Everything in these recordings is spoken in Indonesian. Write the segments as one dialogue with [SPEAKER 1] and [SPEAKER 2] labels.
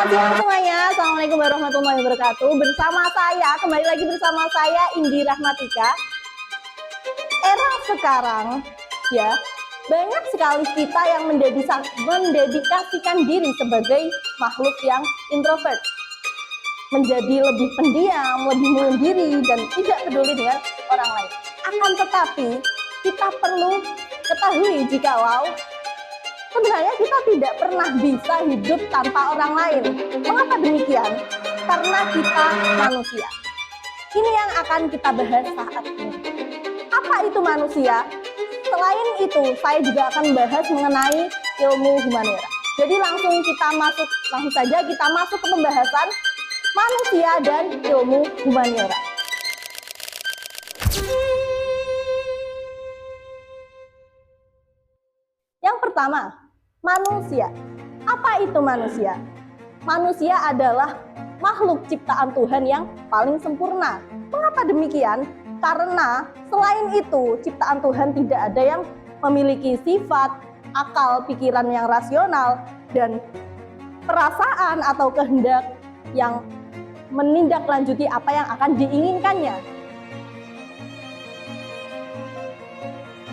[SPEAKER 1] Selamat siang semuanya. Assalamualaikum warahmatullahi wabarakatuh. Kembali lagi bersama saya Indi Rahmatika. Era sekarang ya, banyak sekali kita yang mendedikasikan diri sebagai makhluk yang introvert. Menjadi lebih pendiam, lebih menyendiri dan tidak peduli dengan orang lain. Akan tetapi, kita perlu ketahui jikalau sebenarnya kita tidak pernah bisa hidup tanpa orang lain. Mengapa demikian? Karena kita manusia. Ini yang akan kita bahas saat ini. Apa itu manusia? Selain itu, saya juga akan membahas mengenai ilmu humaniora. Jadi langsung saja kita masuk ke pembahasan manusia dan ilmu humaniora. Yang pertama, manusia. Apa itu manusia? Manusia adalah makhluk ciptaan Tuhan yang paling sempurna. Mengapa demikian? Karena selain itu, ciptaan Tuhan tidak ada yang memiliki sifat, akal, pikiran yang rasional, dan perasaan atau kehendak yang menindaklanjuti apa yang akan diinginkannya.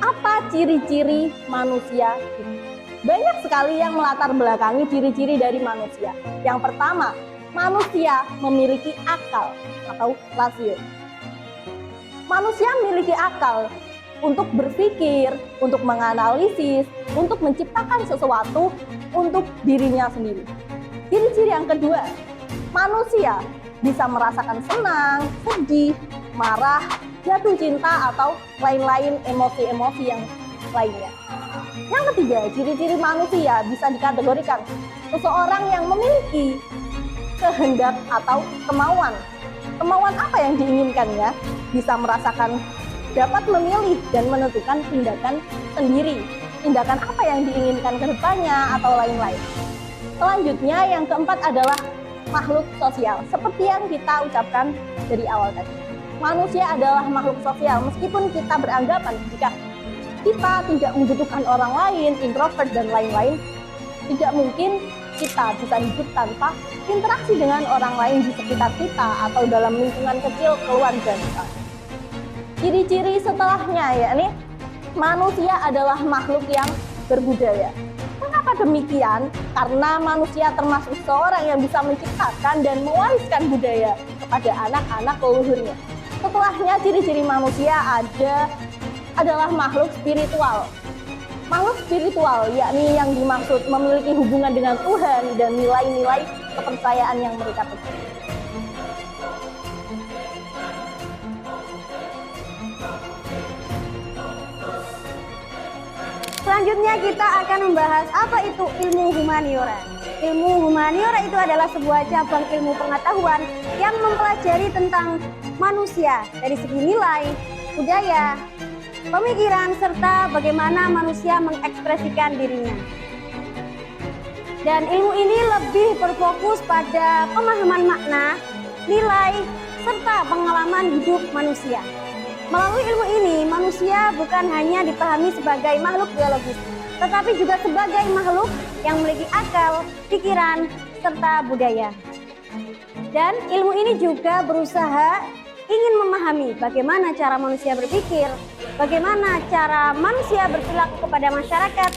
[SPEAKER 1] Apa ciri-ciri manusia itu? Banyak sekali yang melatar belakangi ciri-ciri dari manusia. Yang pertama, manusia memiliki akal atau rasio. Manusia memiliki akal untuk berpikir, untuk menganalisis, untuk menciptakan sesuatu untuk dirinya sendiri. Ciri-ciri yang kedua, manusia bisa merasakan senang, sedih, marah, jatuh cinta, atau lain-lain emosi-emosi yang lainnya. Yang ketiga, ciri-ciri manusia bisa dikategorikan seseorang yang memiliki kehendak atau kemauan. Kemauan apa yang diinginkannya? Bisa merasakan, dapat memilih dan menentukan tindakan sendiri. Tindakan apa yang diinginkan ke depannya atau lain-lain. Selanjutnya, yang keempat adalah makhluk sosial. Seperti yang kita ucapkan dari awal tadi. Manusia adalah makhluk sosial, meskipun kita beranggapan jika kita tidak membutuhkan orang lain, introvert dan lain-lain, tidak mungkin kita bisa hidup tanpa interaksi dengan orang lain di sekitar kita atau dalam lingkungan kecil keluarga kita. Ciri-ciri setelahnya yakni manusia adalah makhluk yang berbudaya. Kenapa demikian? Karena manusia termasuk seorang yang bisa menciptakan dan mewariskan budaya kepada anak-anak leluhurnya. Setelahnya, ciri-ciri manusia adalah makhluk spiritual. Makhluk spiritual yakni yang dimaksud memiliki hubungan dengan Tuhan dan nilai-nilai kepercayaan yang mereka pegang.
[SPEAKER 2] Selanjutnya kita akan membahas apa itu ilmu humaniora. Ilmu humaniora itu adalah sebuah cabang ilmu pengetahuan yang mempelajari tentang manusia dari segi nilai, budaya, pemikiran, serta bagaimana manusia mengekspresikan dirinya. Dan ilmu ini lebih berfokus pada pemahaman makna, nilai, serta pengalaman hidup manusia. Melalui ilmu ini, manusia bukan hanya dipahami sebagai makhluk biologis, tetapi juga sebagai makhluk yang memiliki akal, pikiran, serta budaya. Dan ilmu ini juga berusaha ingin memahami bagaimana cara manusia berpikir, bagaimana cara manusia berperilaku kepada masyarakat,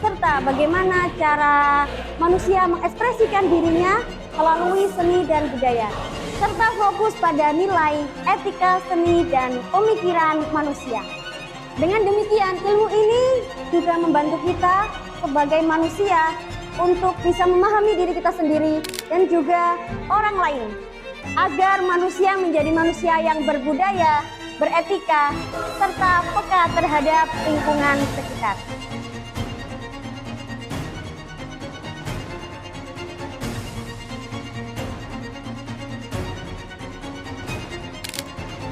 [SPEAKER 2] serta bagaimana cara manusia mengekspresikan dirinya melalui seni dan budaya, serta fokus pada nilai, etika, seni, dan pemikiran manusia. Dengan demikian, ilmu ini juga membantu kita sebagai manusia untuk bisa memahami diri kita sendiri dan juga orang lain, agar manusia menjadi manusia yang berbudaya, beretika, serta peka terhadap lingkungan sekitar.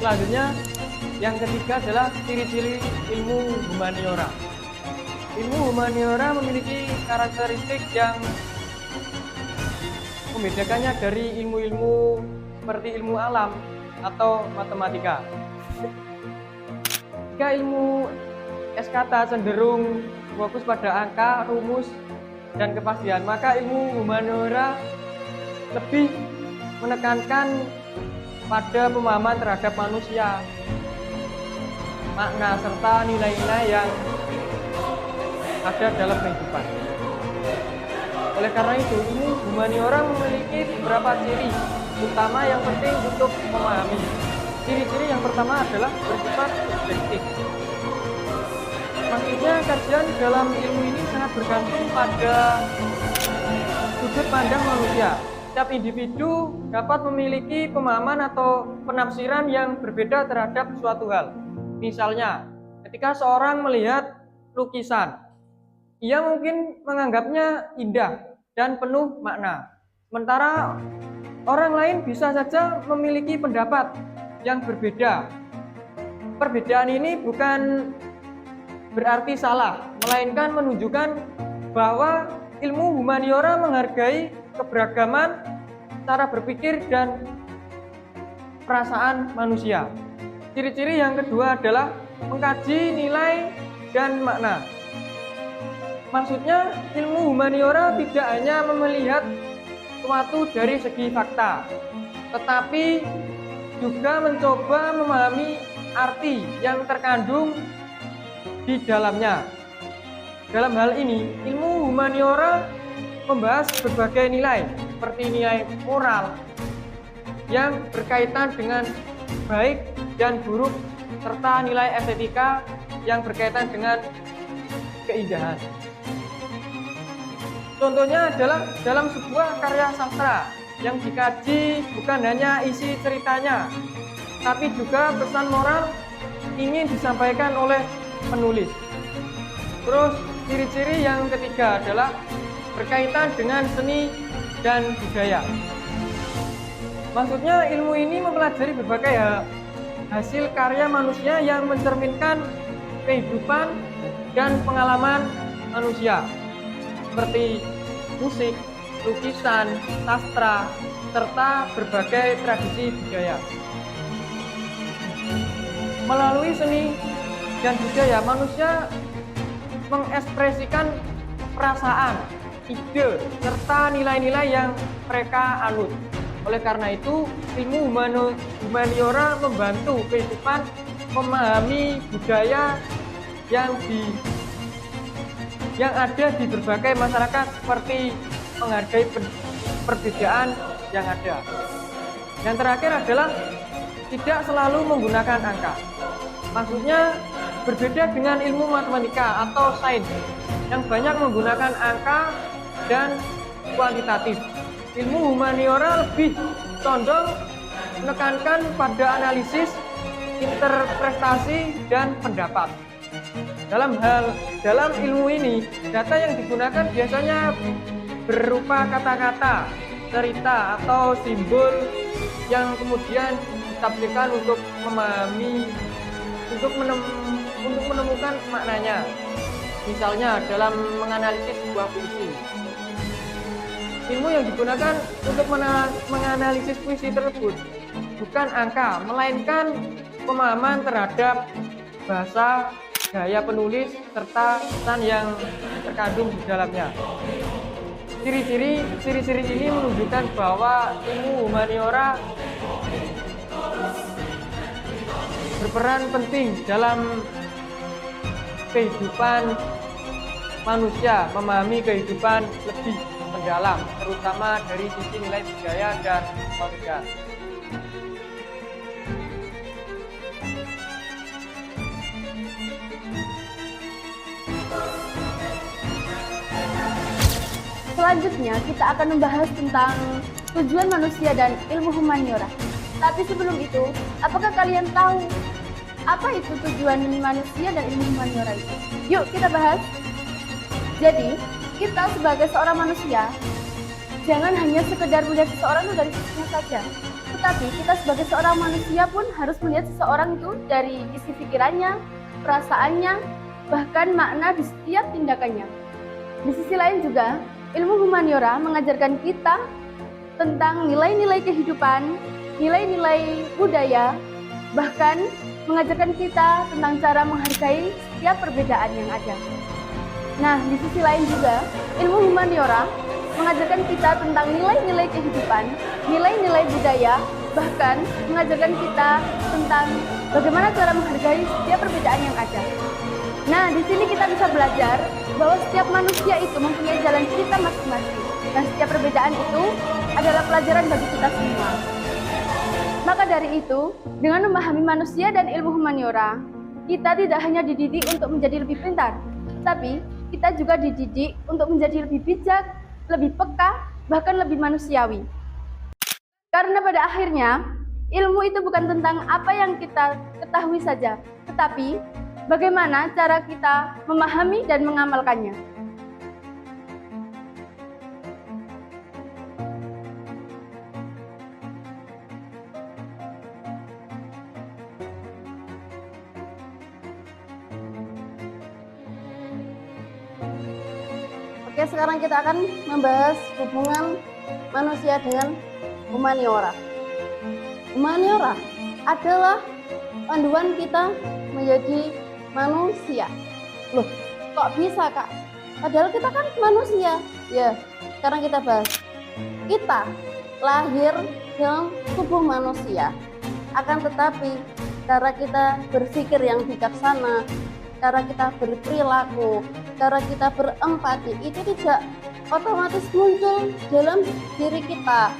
[SPEAKER 3] Selanjutnya, yang ketiga adalah ciri-ciri ilmu humaniora. Ilmu humaniora memiliki karakteristik yang membedakannya dari ilmu-ilmu seperti ilmu alam atau matematika. Jika ilmu SKT cenderung fokus pada angka, rumus, dan kepastian, maka ilmu humaniora lebih menekankan pada pemahaman terhadap manusia, makna serta nilai-nilai yang ada dalam kehidupan. Oleh karena itu, ilmu humaniora memiliki beberapa ciri utama yang penting untuk memahami. Ciri-ciri yang pertama adalah bersifat subjektif. Maksudnya kajian dalam ilmu ini sangat bergantung pada sudut pandang manusia. Setiap individu dapat memiliki pemahaman atau penafsiran yang berbeda terhadap suatu hal. Misalnya, ketika seorang melihat lukisan, ia mungkin menganggapnya indah dan penuh makna. Sementara orang lain bisa saja memiliki pendapat yang berbeda. Perbedaan ini bukan berarti salah, melainkan menunjukkan bahwa ilmu humaniora menghargai keberagaman cara berpikir dan perasaan manusia. Ciri-ciri yang kedua adalah mengkaji nilai dan makna. Maksudnya, ilmu humaniora tidak hanya melihat sesuatu dari segi fakta, tetapi juga mencoba memahami arti yang terkandung di dalamnya. Dalam hal ini, ilmu humaniora membahas berbagai nilai, seperti nilai moral yang berkaitan dengan baik dan buruk, serta nilai estetika yang berkaitan dengan keindahan. Contohnya adalah dalam sebuah karya sastra yang dikaji bukan hanya isi ceritanya, tapi juga pesan moral ingin disampaikan oleh penulis. Terus ciri-ciri yang ketiga adalah berkaitan dengan seni dan budaya. Maksudnya ilmu ini mempelajari berbagai hasil karya manusia yang mencerminkan kehidupan dan pengalaman manusia, seperti musik, lukisan, sastra, serta berbagai tradisi budaya. Melalui seni dan budaya, manusia mengekspresikan perasaan, ide, serta nilai-nilai yang mereka anut. Oleh karena itu, ilmu humaniora membantu kehidupan memahami budaya yang ada di berbagai masyarakat, seperti menghargai perbedaan yang ada. Yang terakhir adalah tidak selalu menggunakan angka. Maksudnya berbeda dengan ilmu matematika atau sains yang banyak menggunakan angka dan kuantitatif. Ilmu humaniora lebih condong menekankan pada analisis, interpretasi, dan pendapat. Dalam ilmu ini, data yang digunakan biasanya berupa kata-kata, cerita, atau simbol yang kemudian ditafsirkan untuk memahami, untuk menemukan maknanya. Misalnya dalam menganalisis sebuah puisi. Ilmu yang digunakan untuk menganalisis puisi tersebut bukan angka, melainkan pemahaman terhadap bahasa, gaya penulis, serta pesan yang terkandung di dalamnya. Ciri-ciri ini menunjukkan bahwa ilmu humaniora berperan penting dalam kehidupan manusia, memahami kehidupan lebih mendalam, terutama dari sisi nilai budaya dan kemanusiaan.
[SPEAKER 2] Selanjutnya kita akan membahas tentang tujuan manusia dan ilmu humaniora. Tapi sebelum itu, apakah kalian tahu apa itu tujuan manusia dan ilmu humaniora itu? Yuk kita bahas. Jadi, kita sebagai seorang manusia, jangan hanya sekedar melihat seseorang itu dari fisiknya saja, tetapi kita sebagai seorang manusia pun harus melihat seseorang itu dari isi pikirannya, perasaannya, bahkan makna di setiap tindakannya. Di sisi lain juga, ilmu humaniora mengajarkan kita tentang nilai-nilai kehidupan, nilai-nilai budaya, bahkan mengajarkan kita tentang cara menghargai setiap perbedaan yang ada. Nah, di sisi lain juga, ilmu humaniora mengajarkan kita tentang nilai-nilai kehidupan, nilai-nilai budaya, bahkan mengajarkan kita tentang bagaimana cara menghargai setiap perbedaan yang ada. Nah, di sini kita bisa belajar bahwa setiap manusia itu mempunyai jalan cerita masing-masing, dan setiap perbedaan itu adalah pelajaran bagi kita semua. Maka dari itu, dengan memahami manusia dan ilmu humaniora, kita tidak hanya dididik untuk menjadi lebih pintar, tetapi kita juga dididik untuk menjadi lebih bijak, lebih peka, bahkan lebih manusiawi. Karena pada akhirnya, ilmu itu bukan tentang apa yang kita ketahui saja, tetapi bagaimana cara kita memahami dan mengamalkannya.
[SPEAKER 1] Oke, sekarang kita akan membahas hubungan manusia dengan humaniora. Humaniora adalah panduan kita menjadi manusia. Loh, kok bisa, Kak? Padahal kita kan manusia. Ya, sekarang kita bahas. Kita lahir dalam tubuh manusia. Akan tetapi, cara kita berpikir yang bijaksana, cara kita berperilaku, cara kita berempati itu tidak otomatis muncul dalam diri kita.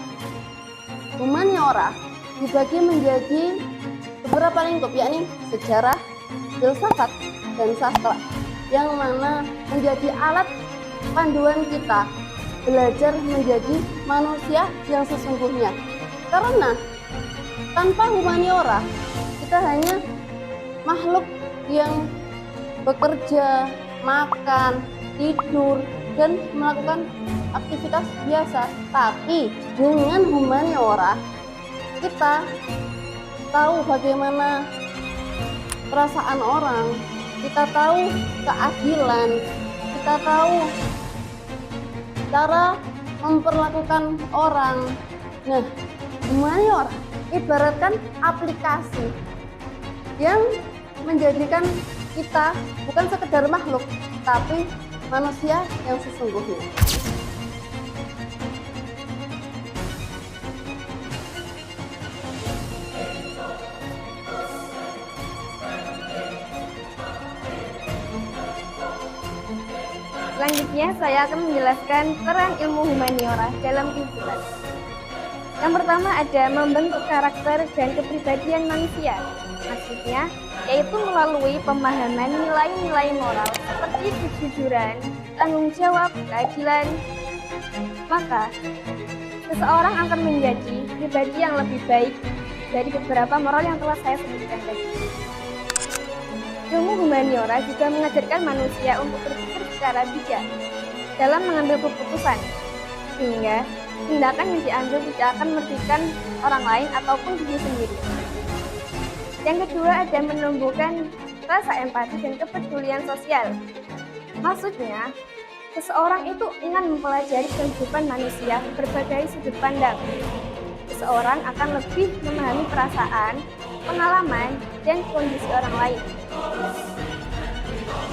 [SPEAKER 1] Humaniora dibagi menjadi beberapa lingkup, yakni sejarah, filsafat, dan sastra, yang mana menjadi alat panduan kita belajar menjadi manusia yang sesungguhnya. Karena tanpa humaniora kita hanya makhluk yang bekerja, makan, tidur, dan melakukan aktivitas biasa. Tapi dengan humaniora kita tahu bagaimana perasaan orang, kita tahu keadilan, kita tahu cara memperlakukan orang. Nah, humaniora ibaratkan aplikasi yang menjadikan kita bukan sekedar makhluk, tapi manusia yang sesungguhnya.
[SPEAKER 2] Selanjutnya, saya akan menjelaskan peran ilmu humaniora dalam kehidupan. Yang pertama ada membentuk karakter dan kepribadian manusia. Maksudnya, yaitu melalui pemahaman nilai-nilai moral seperti kejujuran, tanggung jawab, keadilan. Maka, seseorang akan menjadi pribadi yang lebih baik dari beberapa moral yang telah saya sebutkan tadi. Ilmu humaniora juga mengajarkan manusia untuk berpikir secara bijak dalam mengambil keputusan, sehingga tindakan yang diambil tidak akan merugikan orang lain ataupun diri sendiri. Yang kedua ada menumbuhkan rasa empati dan kepedulian sosial. Maksudnya, seseorang itu ingin mempelajari kehidupan manusia berbagai sudut pandang. Seseorang akan lebih memahami perasaan, pengalaman, dan kondisi orang lain.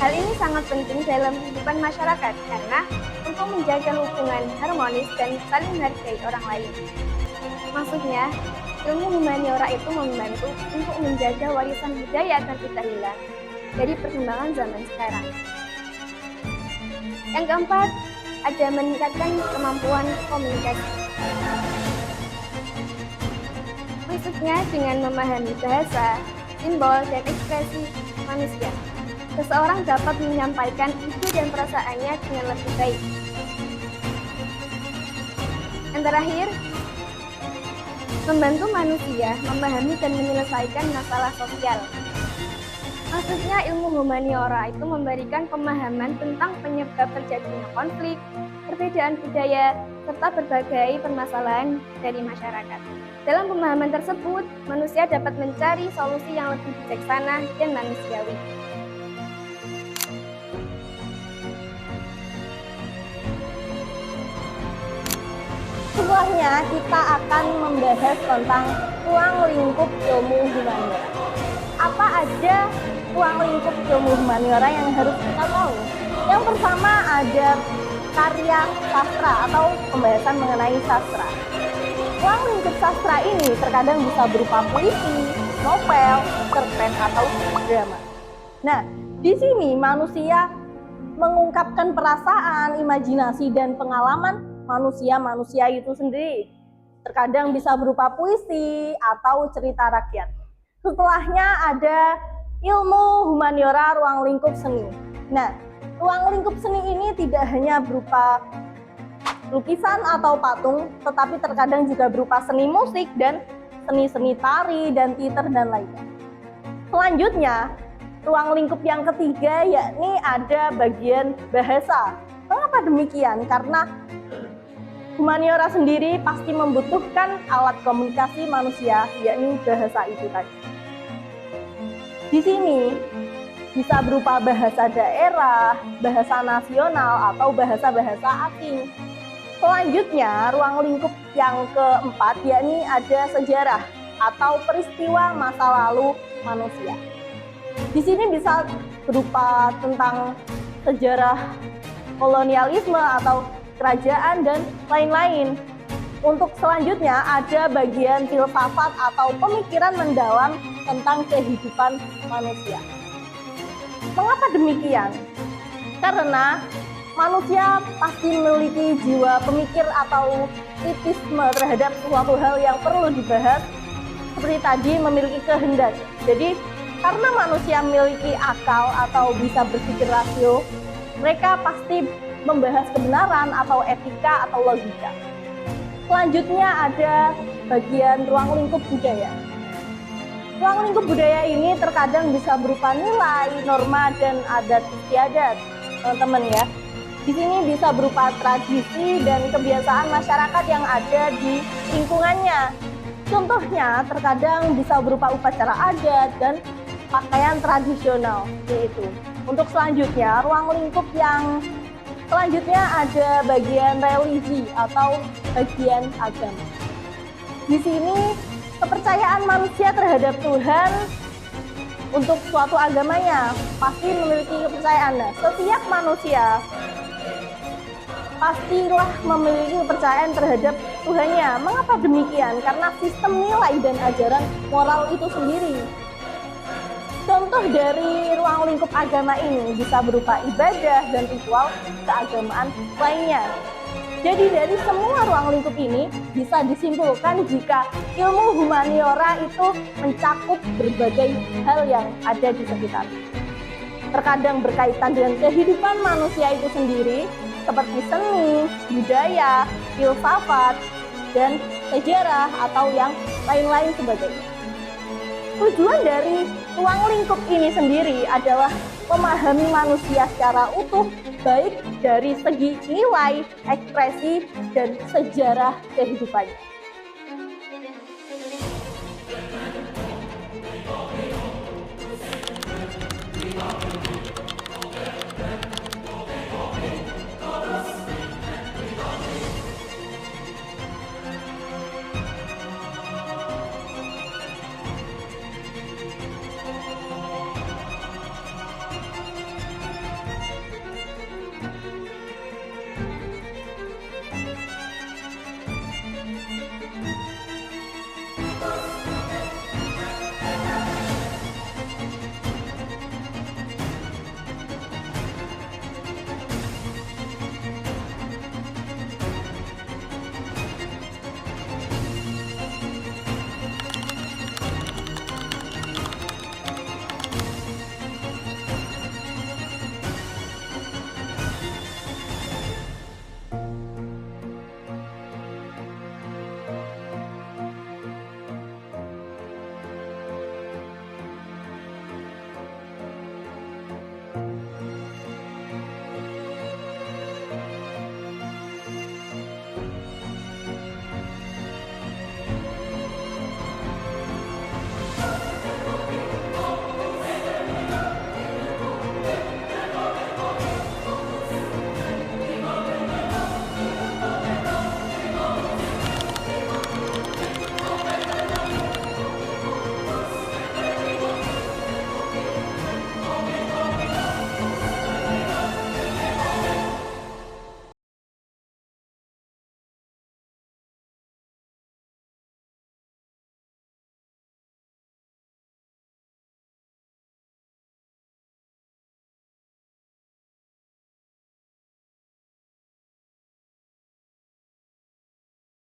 [SPEAKER 2] Hal ini sangat penting dalam kehidupan masyarakat karena untuk menjaga hubungan harmonis dan saling menghargai orang lain. Maksudnya, ilmu humaniora itu membantu untuk menjaga warisan budaya agar tidak hilang dari perkembangan zaman sekarang. Yang keempat, ada meningkatkan kemampuan komunikasi. Maksudnya dengan memahami bahasa, simbol, dan ekspresi manusia, seseorang dapat menyampaikan ide dan perasaannya dengan lebih baik. Yang terakhir, membantu manusia memahami dan menyelesaikan masalah sosial. Maksudnya ilmu humaniora itu memberikan pemahaman tentang penyebab terjadinya konflik, perbedaan budaya, serta berbagai permasalahan dari masyarakat. Dalam pemahaman tersebut, manusia dapat mencari solusi yang lebih bijaksana dan manusiawi.
[SPEAKER 1] Setelahnya kita akan membahas tentang ruang lingkup ilmu humaniora. Apa aja ruang lingkup ilmu humaniora yang harus kita tahu? Yang pertama ada karya sastra atau pembahasan mengenai sastra. Ruang lingkup sastra ini terkadang bisa berupa puisi, novel, cerpen, atau drama. Nah, di sini manusia mengungkapkan perasaan, imajinasi, dan pengalaman manusia itu sendiri. Terkadang bisa berupa puisi atau cerita rakyat. Setelahnya ada ilmu humaniora ruang lingkup seni. Nah, ruang lingkup seni ini tidak hanya berupa lukisan atau patung, tetapi terkadang juga berupa seni musik dan seni-seni tari dan teater dan lainnya. Selanjutnya, ruang lingkup yang ketiga yakni ada bagian bahasa. Mengapa demikian? Karena humaniora sendiri pasti membutuhkan alat komunikasi manusia, yakni bahasa itu tadi. Di sini bisa berupa bahasa daerah, bahasa nasional, atau bahasa-bahasa asing. Selanjutnya, ruang lingkup yang keempat yakni ada sejarah atau peristiwa masa lalu manusia. Di sini bisa berupa tentang sejarah kolonialisme atau kerajaan dan lain-lain. Untuk selanjutnya ada bagian filsafat atau pemikiran mendalam tentang kehidupan manusia. Mengapa demikian? Karena manusia pasti memiliki jiwa pemikir atau kritisme terhadap suatu hal yang perlu dibahas, seperti tadi memiliki kehendak. Jadi karena manusia memiliki akal atau bisa berpikir rasio, mereka pasti membahas kebenaran atau etika atau logika. Selanjutnya ada bagian ruang lingkup budaya. Ruang lingkup budaya ini terkadang bisa berupa nilai, norma, dan adat istiadat, teman-teman ya. Di sini bisa berupa tradisi dan kebiasaan masyarakat yang ada di lingkungannya. Contohnya terkadang bisa berupa upacara adat dan pakaian tradisional, yaitu. Untuk selanjutnya, ruang lingkup yang selanjutnya ada bagian religi atau bagian agama. Di sini kepercayaan manusia terhadap Tuhan untuk suatu agamanya pasti memiliki kepercayaan. Nah, setiap manusia pastilah memiliki kepercayaan terhadap Tuhannya. Mengapa demikian? Karena sistem nilai dan ajaran moral itu sendiri. Contoh dari ruang lingkup agama ini bisa berupa ibadah dan ritual keagamaan lainnya. Jadi dari semua ruang lingkup ini bisa disimpulkan jika ilmu humaniora itu mencakup berbagai hal yang ada di sekitar. Terkadang berkaitan dengan kehidupan manusia itu sendiri, seperti seni, budaya, filsafat, dan sejarah atau yang lain-lain sebagainya. Tujuan dari ruang lingkup ini sendiri adalah memahami manusia secara utuh, baik dari segi nilai, ekspresi, dan sejarah kehidupannya.